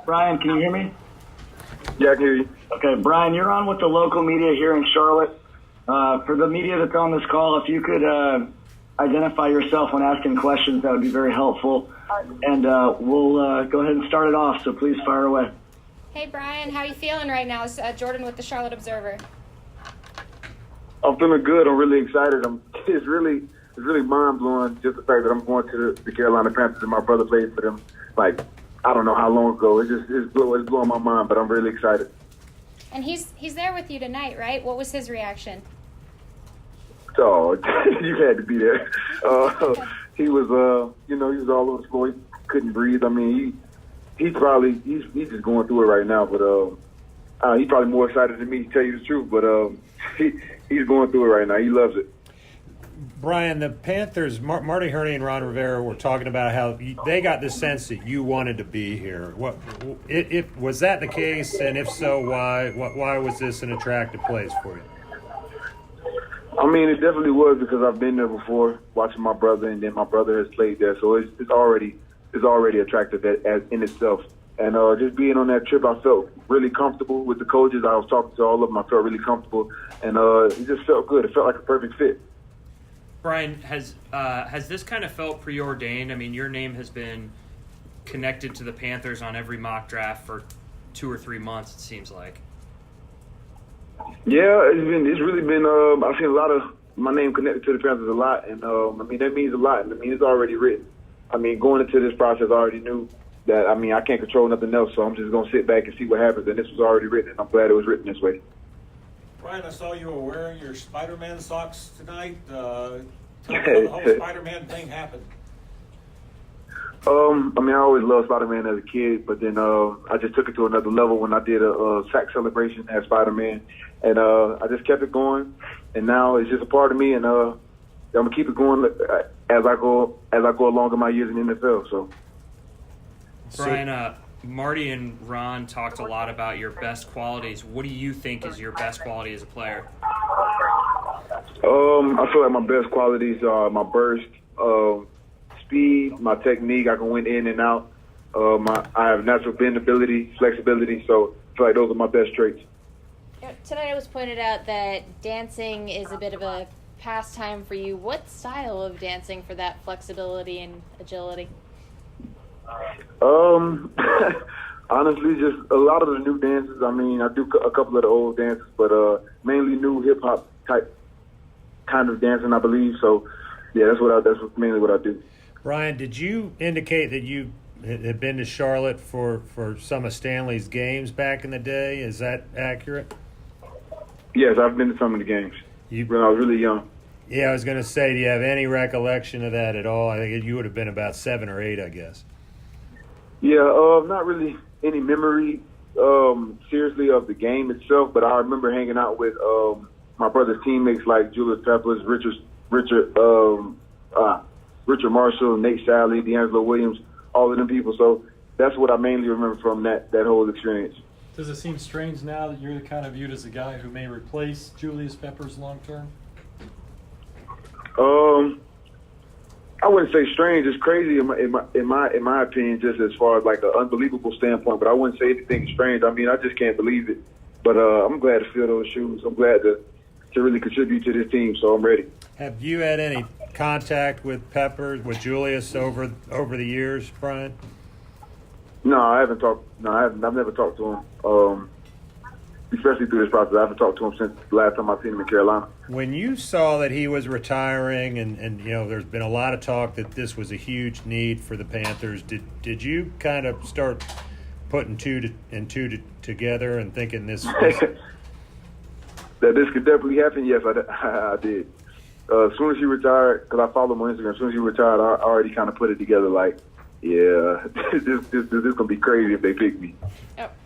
Brian, can you hear me? Yeah, I can hear you. Okay, Brian, you're on with the local media here in Charlotte. For the media that's on this call, if you could identify yourself when asking questions, that would be very helpful. And we'll go ahead and start it off, so please fire away. Hey, Brian, how are you feeling right now? It's Jordan with the Charlotte Observer. I'm feeling good. I'm really excited. It's really mind blowing just the fact that I'm going to the Carolina Panthers and my brother played for them. Like, I don't know how long ago. It's blowing my mind, but I'm really excited. And he's there with you tonight, right? What was his reaction? So you had to be there. He was, he was all over the floor. He couldn't breathe. I mean, he's just going through it right now. But he's probably more excited than me, to tell you the truth. But he's going through it right now. He loves it. Brian, the Panthers, Marty Hurney and Ron Rivera were talking about how they got the sense that you wanted to be here. Was that the case? And if so, why? Why was this an attractive place for you? I mean, it definitely was because I've been there before, watching my brother, and then my brother has played there, so it's already attractive as in itself. And just being on that trip, I felt really comfortable with the coaches. I was talking to all of them. I felt really comfortable, and it just felt good. It felt like a perfect fit. Brian, has this kind of felt preordained? I mean, your name has been connected to the Panthers on every mock draft for 2 or 3 months, it seems like. Yeah, it's really been. I've seen a lot of my name connected to the Panthers a lot, and I mean that means a lot. I mean it's already written. I mean going into this process, I already knew that. I mean I can't control nothing else, so I'm just gonna sit back and see what happens. And this was already written, and I'm glad it was written this way. Brian, I saw you were wearing your Spider-Man socks tonight. Tell me how the whole Spider-Man thing happened. I mean, I always loved Spider-Man as a kid, but then I just took it to another level when I did a sack celebration as Spider-Man, and I just kept it going, and now it's just a part of me, and I'm gonna keep it going as I go along in my years in the NFL. So, Brian, Marty and Ron talked a lot about your best qualities. What do you think is your best quality as a player? I feel like my best qualities are my burst, speed, my technique. I can win in and out. I have natural bendability, flexibility. So I feel like those are my best traits. Tonight it was pointed out that dancing is a bit of a pastime for you. What style of dancing for that flexibility and agility? Honestly, just a lot of the new dances. I mean, I do a couple of the old dances, but mainly new hip hop type kind of dancing, I believe. So, yeah, that's mainly what I do. Brian, did you indicate that you had been to Charlotte for some of Stanley's games back in the day? Is that accurate? Yes, I've been to some of the games when I was really young. Yeah, I was going to say, do you have any recollection of that at all? I think you would have been about 7 or 8, I guess. Yeah, not really any memory, seriously, of the game itself, but I remember hanging out with my brother's teammates like Julius Peppers, Richard Marshall, Nate Sally, D'Angelo Williams, all of them people. So that's what I mainly remember from that whole experience. Does it seem strange now that you're kind of viewed as a guy who may replace Julius Peppers long term? I wouldn't say strange. It's crazy in my opinion, just as far as like an unbelievable standpoint. But I wouldn't say anything strange. I mean, I just can't believe it. But I'm glad to fill those shoes. I'm glad to really contribute to this team. So I'm ready. Have you had any contact with Peppers, with Julius over the years, Brian? No, I haven't talked. No, I've never talked to him. Especially through this process, I haven't talked to him since the last time I seen him in Carolina. When you saw that he was retiring, and there's been a lot of talk that this was a huge need for the Panthers, did you kind of start putting two together and thinking this that this could definitely happen? Yes, I did. As soon as he retired, because I follow him on Instagram, as soon as he retired, I already kind of put it together like, yeah, this going to be crazy if they pick me.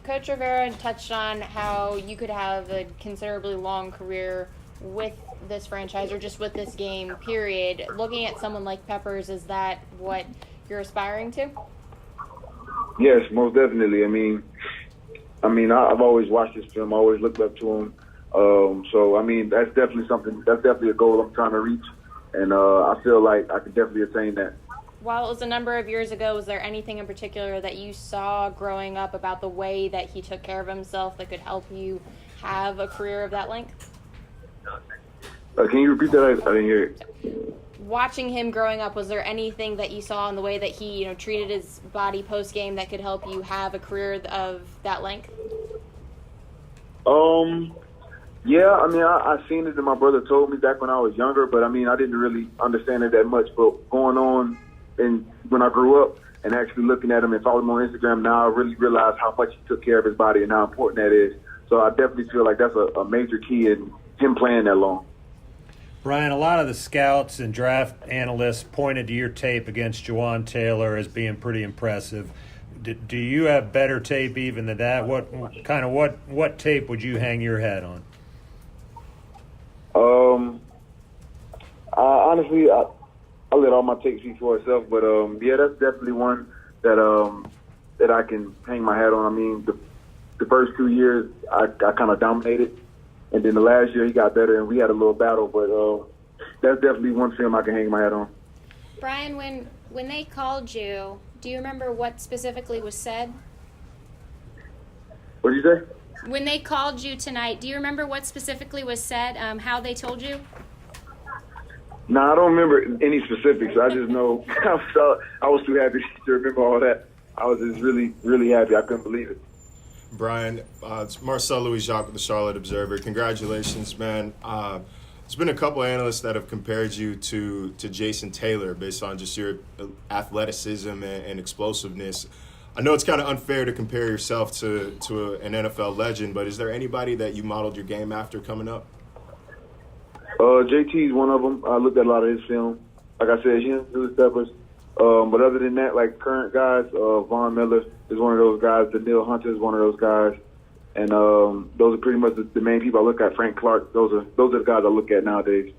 Coach Rivera touched on how you could have a considerably long career with this franchise or just with this game, period. Looking at someone like Peppers, is that what you're aspiring to? Yes, most definitely. I mean, I've always watched this film. I always looked up to him. So, I mean, that's definitely a goal I'm trying to reach. And I feel like I could definitely attain that. While it was a number of years ago, was there anything in particular that you saw growing up about the way that he took care of himself that could help you have a career of that length? Can you repeat that? I didn't hear it. Watching him growing up, was there anything that you saw in the way that he, treated his body post game that could help you have a career of that length? Yeah, I mean, I seen it, and my brother told me back when I was younger, but I mean, I didn't really understand it that much. But going on, and when I grew up and actually looking at him and following him on Instagram, now I really realize how much he took care of his body and how important that is. So I definitely feel like that's a major key in him playing that long. Brian, a lot of the scouts and draft analysts pointed to your tape against Juwan Taylor as being pretty impressive. Do you have better tape even than that? What tape would you hang your hat on? Honestly, I'll let all my tape speak for itself, but yeah, that's definitely one that I can hang my hat on. I mean, the first 2 years I kind of dominated, and then the last year he got better, and we had a little battle. But that's definitely one film I can hang my hat on. Brian, when they called you, do you remember what specifically was said? What did you say? When they called you tonight, do you remember what specifically was said? How they told you? No, I don't remember any specifics. I just know I was too happy to remember all that. I was just really, really happy. I couldn't believe it. Brian, it's Marcel Louis-Jacques with the Charlotte Observer. Congratulations, man. There's been a couple analysts that have compared you to Jason Taylor based on just your athleticism and explosiveness. I know it's kind of unfair to compare yourself to an NFL legend, but is there anybody that you modeled your game after coming up? JT's one of them. I looked at a lot of his film. Like I said, he didn't do his steppers. But other than that, like current guys, Von Miller is one of those guys. Daniil Hunter is one of those guys. And those are pretty much the main people I look at. Frank Clark, those are the guys I look at nowadays.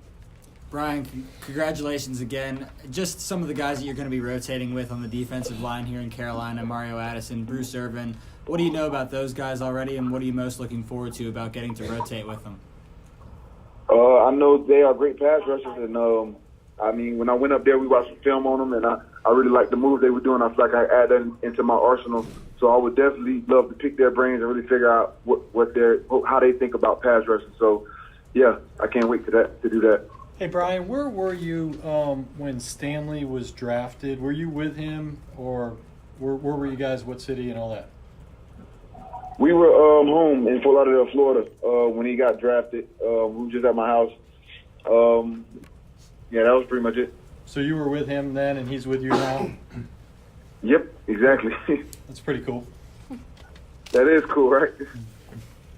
Brian, congratulations again. Just some of the guys that you're going to be rotating with on the defensive line here in Carolina, Mario Addison, Bruce Irvin. What do you know about those guys already, and what are you most looking forward to about getting to rotate with them? I know they are great pass rushers, and I mean, when I went up there, we watched some film on them, and I really liked the move they were doing. I feel like I add that into my arsenal. So I would definitely love to pick their brains and really figure out how they think about pass rushing. So, yeah, I can't wait to do that. Hey, Brian, where were you when Stanley was drafted? Were you with him, or where were you guys, what city and all that? We were home in Fort Lauderdale, Florida, when he got drafted. We were just at my house. Yeah, that was pretty much it. So you were with him then, and he's with you now? Yep, exactly. That's pretty cool. That is cool, right?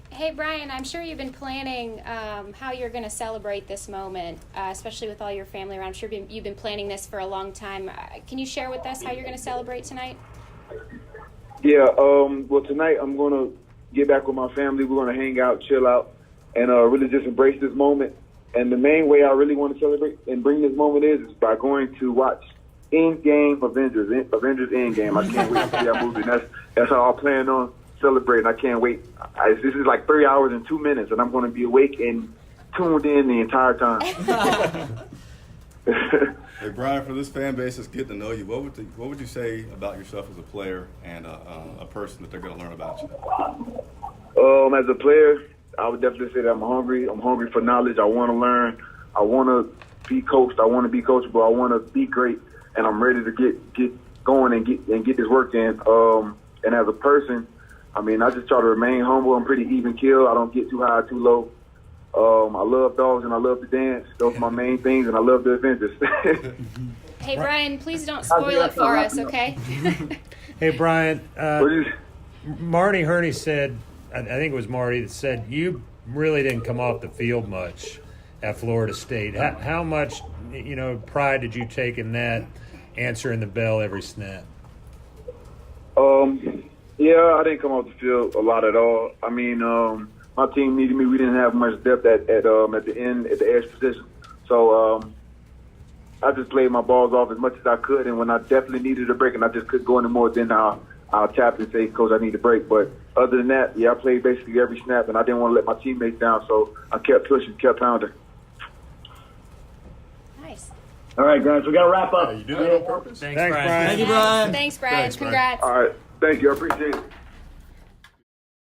Hey, Brian, I'm sure you've been planning how you're going to celebrate this moment, especially with all your family around. I'm sure you've been planning this for a long time. Can you share with us how you're going to celebrate tonight? Yeah, well, tonight I'm going to get back with my family. We're going to hang out, chill out, and really just embrace this moment. And the main way I really want to celebrate and bring this moment is by going to watch Endgame Avengers Endgame. I can't wait to see that movie. That's how I plan on celebrating. I can't wait. This is like 3 hours and 2 minutes, and I'm going to be awake and tuned in the entire time. Hey, Brian, for this fan base that's getting to know you, what would you say about yourself as a player and a person that they're going to learn about you? As a player, I would definitely say that I'm hungry. I'm hungry for knowledge. I want to learn. I want to be coached. I want to be coachable. I want to be great, and I'm ready to get going and get this work in. And as a person, I mean, I just try to remain humble. I'm pretty even keel. I don't get too high, too low. I love dogs and I love to dance. Those are my main things, and I love the Avengers. Hey, Brian, please don't spoil it for us, okay? Hey, Brian, Marty Herney said, I think it was Marty that said, you really didn't come off the field much at Florida State. How much, pride did you take in that, answering the bell every snap? Yeah, I didn't come off the field a lot at all. I mean, my team needed me. We didn't have much depth at the end, at the edge position. So I just played my balls off as much as I could. And when I definitely needed a break and I just couldn't go any more, then I'll tap and say, Coach, I need a break. But other than that, yeah, I played basically every snap, and I didn't want to let my teammates down. So I kept pushing, kept pounding. Nice. All right, guys, we got to wrap up. You do that on purpose? Thanks, Thanks, Brian. Brian. Thank you, Brian. Thanks, Brian. Thanks, Brian. Congrats. All right. Thank you. I appreciate it.